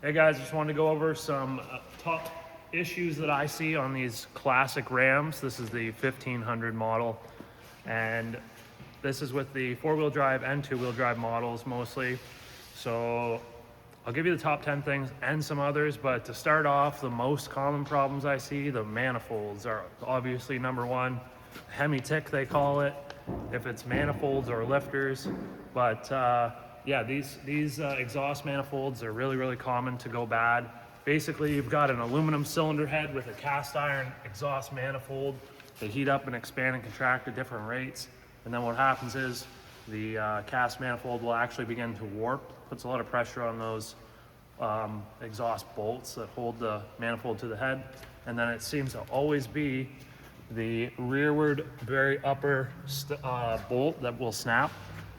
Hey guys, just wanted to go over some top issues that I see on these classic Rams. This is the 1500 model, and this is with the four-wheel drive and two-wheel drive models mostly. So I'll give you the top 10 things and some others, but to start off, the most common problems I see, the manifolds are obviously number one. HEMI Tick, they call it, if it's manifolds or lifters. But yeah, these exhaust manifolds are really common to go bad. Basically, you've got an aluminum cylinder head with a cast iron exhaust manifold. They heat up and expand and contract at different rates. And then what happens is the cast manifold will actually begin to warp, puts a lot of pressure on those exhaust bolts that hold the manifold to the head. And then it seems to always be the rearward very upper bolt that will snap.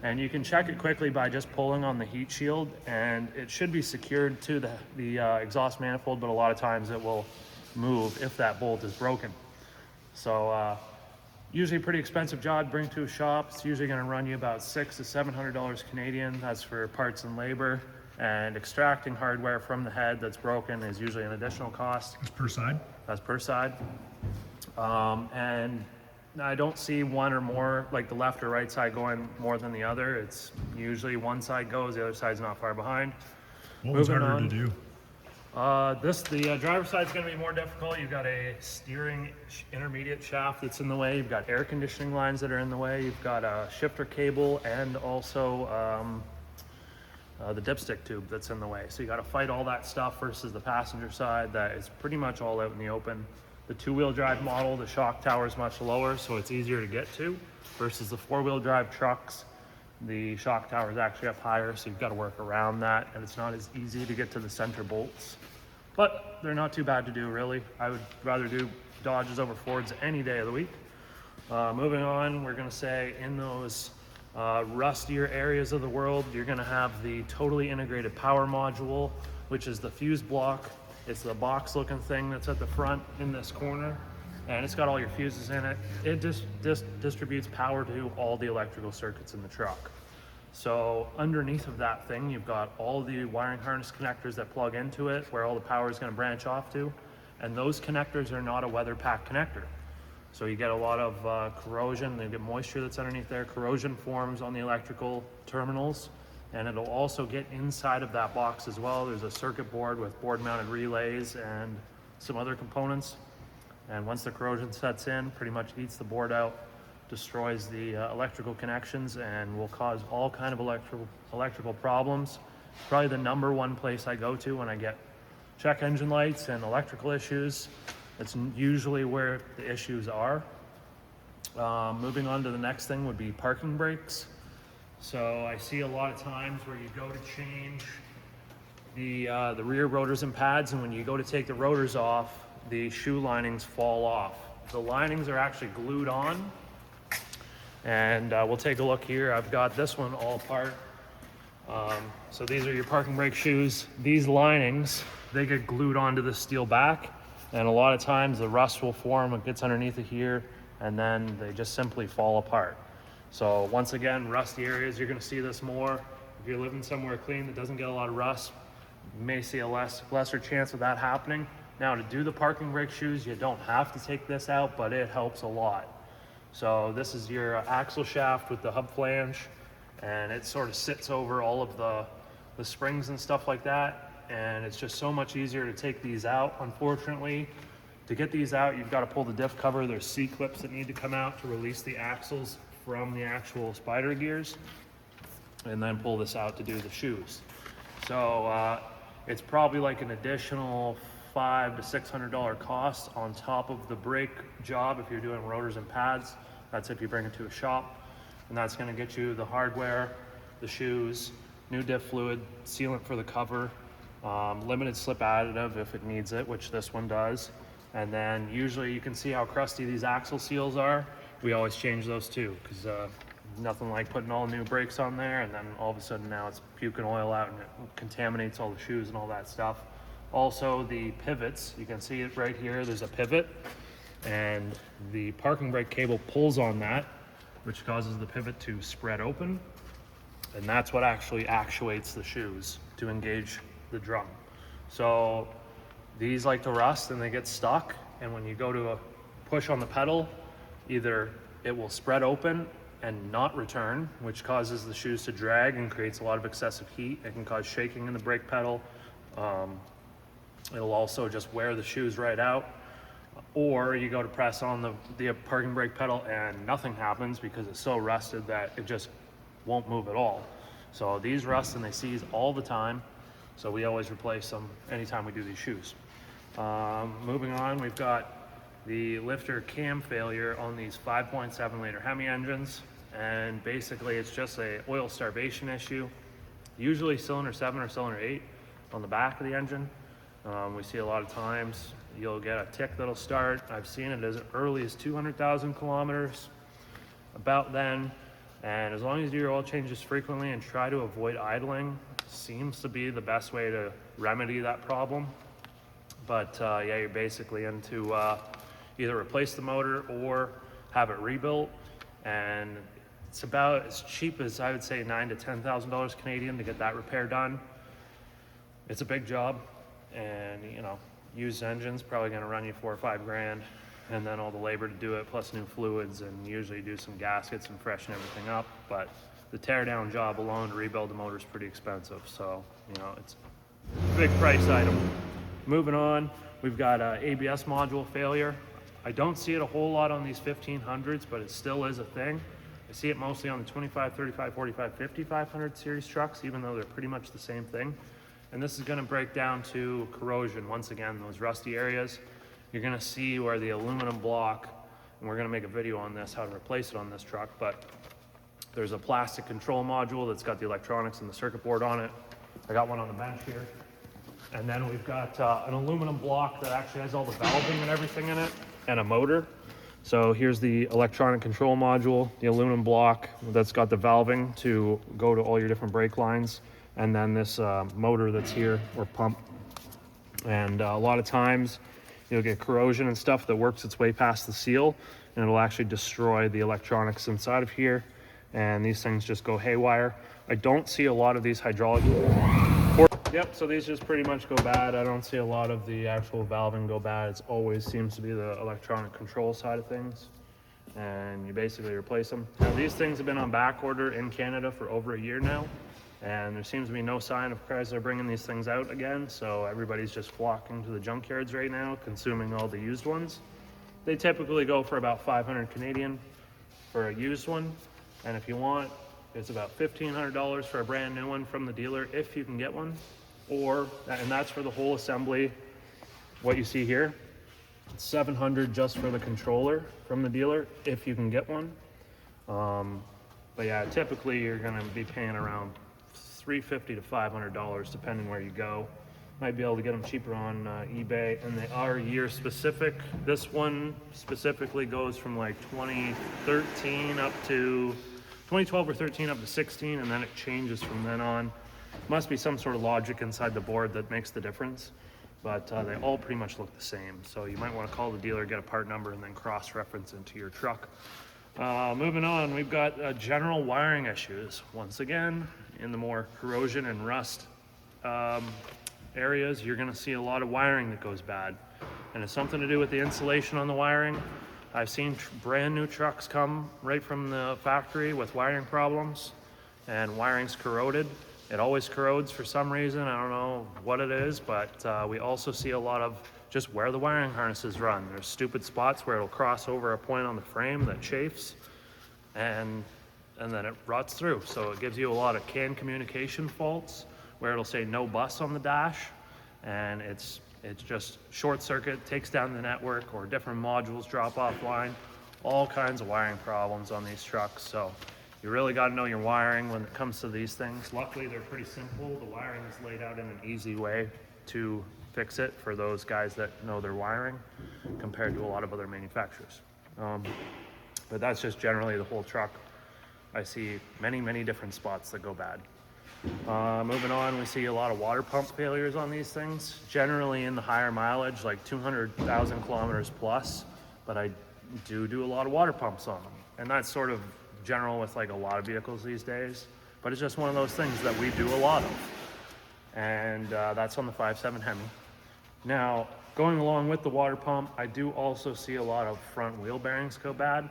And you can check it quickly by just pulling on the heat shield, and it should be secured to the exhaust manifold, but a lot of times it will move if that bolt is broken. So usually a pretty expensive job to bring to a shop. It's usually going to run you about $600 to $700 Canadian. That's for parts and labor. And extracting hardware from the head that's broken is usually an additional cost. That's per side? That's per side. And I don't see one or more, like the left or right side, going more than the other. It's usually one side goes, the other side's not far behind. What was harder to do? The driver's side is going to be more difficult. You've got a steering intermediate shaft that's in the way. You've got air conditioning lines that are in the way. You've got a shifter cable and also the dipstick tube that's in the way. So you got to fight all that stuff versus the passenger side that is pretty much all out in the open. The two-wheel drive model, the shock tower is much lower, so it's easier to get to, versus the four-wheel drive trucks. The shock tower is actually up higher, so you've got to work around that, and it's not as easy to get to the center bolts. But they're not too bad to do, really. I would rather do Dodges over Fords any day of the week. Moving on, we're going to say in those rustier areas of the world, you're going to have the totally integrated power module, which is the fuse block. It's the box looking thing that's at the front in this corner, and it's got all your fuses in it. It just distributes power to all the electrical circuits in the truck. So underneath of that thing, you've got all the wiring harness connectors that plug into it, where all the power is going to branch off to, and those connectors are not a weather pack connector. So you get a lot of corrosion, you get moisture that's underneath there. Corrosion forms on the electrical terminals, and it'll also get inside of that box as well. There's a circuit board with board mounted relays and some other components. And once the corrosion sets in, pretty much eats the board out, destroys the electrical connections, and will cause all kind of electrical problems. Probably the number one place I go to when I get check engine lights and electrical issues. It's usually where the issues are. Moving on to the next thing would be parking brakes. So I see a lot of times where you go to change the rear rotors and pads, and when you go to take the rotors off, the shoe linings fall off. The linings are actually glued on, and we'll take a look here. I've got this one all apart. So these are your parking brake shoes. These linings, they get glued onto the steel back, and a lot of times the rust will form. It gets underneath it here, and then they just simply fall apart. So once again, rusty areas, you're going to see this more. If you're living somewhere clean that doesn't get a lot of rust, you may see a lesser chance of that happening. Now, to do the parking brake shoes, you don't have to take this out, but it helps a lot. So this is your axle shaft with the hub flange, and it sort of sits over all of the springs and stuff like that, and it's just so much easier to take these out. Unfortunately, to get these out, you've got to pull the diff cover. There's C-clips that need to come out to release the axles from the actual spider gears, and then pull this out to do the shoes. So it's probably like an additional $500 to $600 cost on top of the brake job if you're doing rotors and pads. That's if you bring it to a shop, and that's going to get you the hardware, the shoes, new diff fluid, sealant for the cover, limited slip additive if it needs it, which this one does. And then usually you can see how crusty these axle seals are. We always change those too, because nothing like putting all new brakes on there and then all of a sudden now it's puking oil out and it contaminates all the shoes and all that stuff. Also the pivots, you can see it right here, there's a pivot, and the parking brake cable pulls on that, which causes the pivot to spread open, and that's what actually actuates the shoes to engage the drum. So these like to rust and they get stuck, and when you go to push on the pedal, either it will spread open and not return, which causes the shoes to drag and creates a lot of excessive heat. It can cause shaking in the brake pedal. It'll also just wear the shoes right out. Or you go to press on the parking brake pedal and nothing happens because it's so rusted that it just won't move at all. So these rust and they seize all the time. So we always replace them anytime we do these shoes. Moving on, we've got the lifter cam failure on these 5.7 liter HEMI engines. And basically it's just a oil starvation issue. Usually cylinder 7 or cylinder 8 on the back of the engine. We see a lot of times you'll get a tick that'll start. I've seen it as early as 200,000 kilometers, about then. And as long as you do your oil changes frequently and try to avoid idling, seems to be the best way to remedy that problem. But yeah, you're basically into either replace the motor or have it rebuilt. And it's about as cheap as, I would say, $9,000 to $10,000 Canadian to get that repair done. It's a big job, and you know, used engine's probably going to run you $4 or $5 grand, and then all the labor to do it, plus new fluids, and usually do some gaskets and freshen everything up. But the tear down job alone to rebuild the motor is pretty expensive, so you know, it's a big price item. Moving on, we've got ABS module failure. I don't see it a whole lot on these 1500s, but it still is a thing. I see it mostly on the 25, 35, 45, 5500 series trucks, even though they're pretty much the same thing. And this is going to break down to corrosion. Once again, those rusty areas, you're going to see where the aluminum block, and we're going to make a video on this, how to replace it on this truck, but there's a plastic control module that's got the electronics and the circuit board on it. I got one on the bench here. And then we've got an aluminum block that actually has all the valving and everything in it, and a motor. So here's the electronic control module, the aluminum block that's got the valving to go to all your different brake lines, and then this motor that's here, or pump. And a lot of times you'll get corrosion and stuff that works its way past the seal, and it'll actually destroy the electronics inside of here, and these things just go haywire. I don't see a lot of these hydraulic. Yep, so these just pretty much go bad. I don't see a lot of the actual valving go bad. It always seems to be the electronic control side of things, and you basically replace them. Now, these things have been on back order in Canada for over a year now, and there seems to be no sign of Chrysler bringing these things out again, so everybody's just flocking to the junkyards right now, consuming all the used ones. They typically go for about 500 Canadian for a used one, and if you want, it's about $1,500 for a brand new one from the dealer if you can get one. And that's for the whole assembly. What you see here, it's $700 just for the controller from the dealer if you can get one. But yeah, typically you're going to be paying around $350 to $500 depending where you go. Might be able to get them cheaper on eBay, and they are year specific. This one specifically goes from like 2013 up to 2012 or 13 up to 16, and then it changes from then on. Must be some sort of logic inside the board that makes the difference, but they all pretty much look the same. So you might want to call the dealer, get a part number, and then cross-reference into your truck. Moving on, we've got general wiring issues. Once again, in the more corrosion and rust areas, you're going to see a lot of wiring that goes bad, and it's something to do with the insulation on the wiring. I've seen brand new trucks come right from the factory with wiring problems, and wiring's corroded. It always corrodes for some reason. I don't know what it is, but we also see a lot of just where the wiring harnesses run. There's stupid spots where it'll cross over a point on the frame that chafes, and then it rots through. So it gives you a lot of CAN communication faults where it'll say no bus on the dash, and it's just short circuit, takes down the network, or different modules drop offline. All kinds of wiring problems on these trucks. So you really got to know your wiring when it comes to these things. Luckily, they're pretty simple. The wiring is laid out in an easy way to fix it for those guys that know their wiring compared to a lot of other manufacturers. But that's just generally the whole truck. I see many, many different spots that go bad. Moving on, we see a lot of water pump failures on these things, generally in the higher mileage, like 200,000 kilometers plus, but I do a lot of water pumps on them. And that's sort of general with like a lot of vehicles these days, but it's just one of those things that we do a lot of. and that's on the 5.7 Hemi. Now, going along with the water pump, I do also see a lot of front wheel bearings go bad.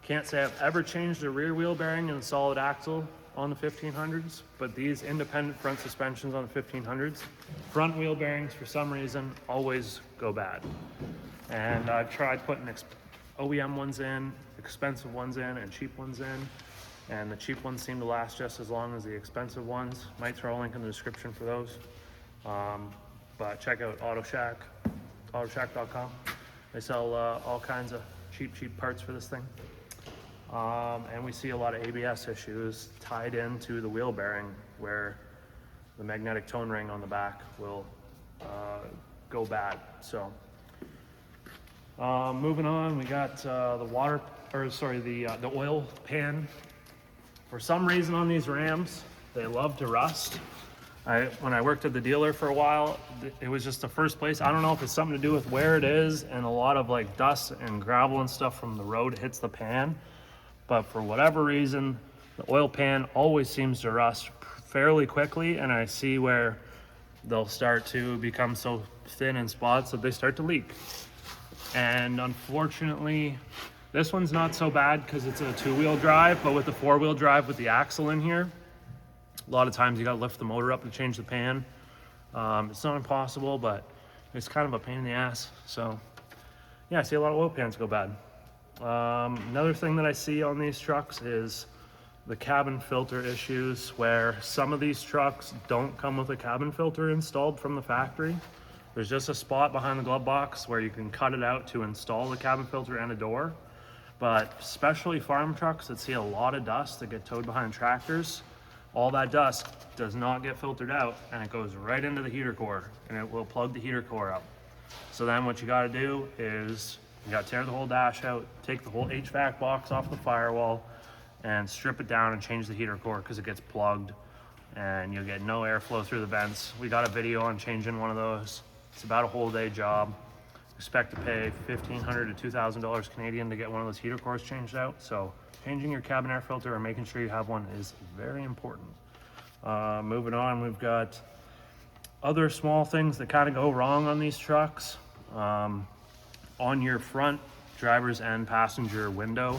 Can't say I've ever changed a rear wheel bearing in a solid axle on the 1500s, but these independent front suspensions on the 1500s, front wheel bearings for some reason always go bad. And I've tried putting OEM ones in, expensive ones in, and cheap ones in. And the cheap ones seem to last just as long as the expensive ones. Might throw a link in the description for those. But check out autoshack.com. They sell all kinds of cheap parts for this thing. And we see a lot of ABS issues tied into the wheel bearing where the magnetic tone ring on the back will go bad. So moving on, we got the oil pan. For some reason on these Rams, they love to rust. When I worked at the dealer for a while, it was just the first place. I don't know if it's something to do with where it is, and a lot of like dust and gravel and stuff from the road hits the pan. But for whatever reason, the oil pan always seems to rust fairly quickly, and I see where they'll start to become so thin in spots that they start to leak. And unfortunately, this one's not so bad because it's a two-wheel drive, but with the four-wheel drive with the axle in here, a lot of times you gotta lift the motor up to change the pan. It's not impossible, but it's kind of a pain in the ass. So yeah, I see a lot of oil pans go bad. Another thing that I see on these trucks is the cabin filter issues, where some of these trucks don't come with a cabin filter installed from the factory. There's just a spot behind the glove box where you can cut it out to install the cabin filter and a door. But especially farm trucks that see a lot of dust that get towed behind tractors, all that dust does not get filtered out, and it goes right into the heater core, and it will plug the heater core up. So then what you gotta do is you gotta tear the whole dash out, take the whole HVAC box off the firewall, and strip it down and change the heater core because it gets plugged and you'll get no airflow through the vents. We got a video on changing one of those. It's about a whole day job. Expect to pay $1,500 to $2,000 Canadian to get one of those heater cores changed out. So changing your cabin air filter or making sure you have one is very important. Moving on, we've got other small things that kind of go wrong on these trucks. On your front driver's and passenger window,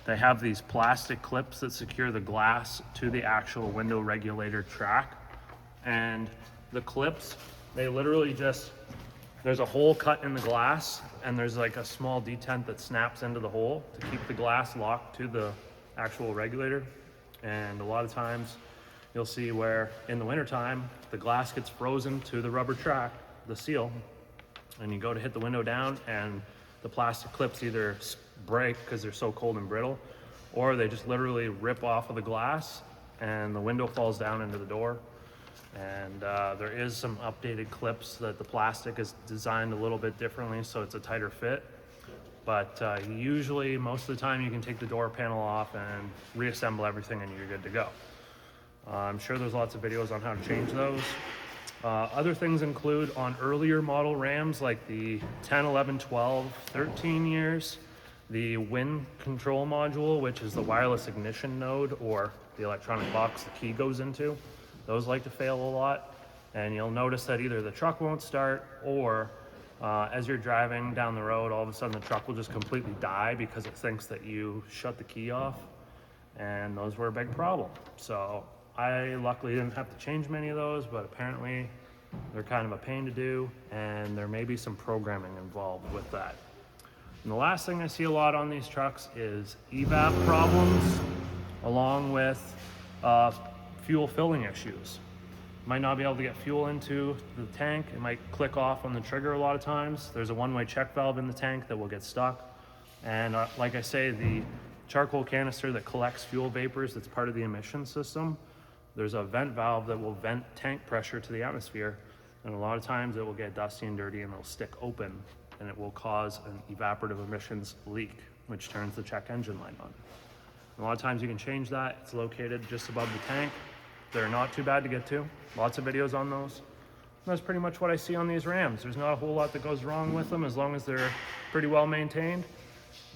they have these plastic clips that secure the glass to the actual window regulator track. And the clips, they literally there's a hole cut in the glass, and there's like a small detent that snaps into the hole to keep the glass locked to the actual regulator. And a lot of times you'll see where in the wintertime, the glass gets frozen to the rubber track, the seal, and you go to hit the window down and the plastic clips either break because they're so cold and brittle, or they just literally rip off of the glass and the window falls down into the door. And there is some updated clips that the plastic is designed a little bit differently, so it's a tighter fit. But usually, most of the time, you can take the door panel off and reassemble everything and you're good to go. I'm sure there's lots of videos on how to change those. Other things include on earlier model Rams, like the 10, 11, 12, 13 years, the wind control module, which is the wireless ignition node or the electronic box the key goes into. Those like to fail a lot, and you'll notice that either the truck won't start, or as you're driving down the road, all of a sudden the truck will just completely die because it thinks that you shut the key off, and those were a big problem. So I luckily didn't have to change many of those, but apparently they're kind of a pain to do, and there may be some programming involved with that. And the last thing I see a lot on these trucks is evap problems, along with fuel filling issues. Might not be able to get fuel into the tank. It might click off on the trigger a lot of times. There's a one-way check valve in the tank that will get stuck. And like I say, the charcoal canister that collects fuel vapors, that's part of the emission system, there's a vent valve that will vent tank pressure to the atmosphere. And a lot of times it will get dusty and dirty and it'll stick open, and it will cause an evaporative emissions leak, which turns the check engine light on. A lot of times you can change that. It's located just above the tank. They're not too bad to get to. Lots of videos on those. And that's pretty much what I see on these Rams. There's not a whole lot that goes wrong with them as long as they're pretty well maintained.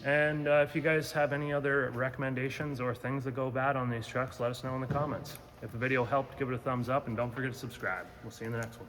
And if you guys have any other recommendations or things that go bad on these trucks, let us know in the comments. If the video helped, give it a thumbs up and don't forget to subscribe. We'll see you in the next one.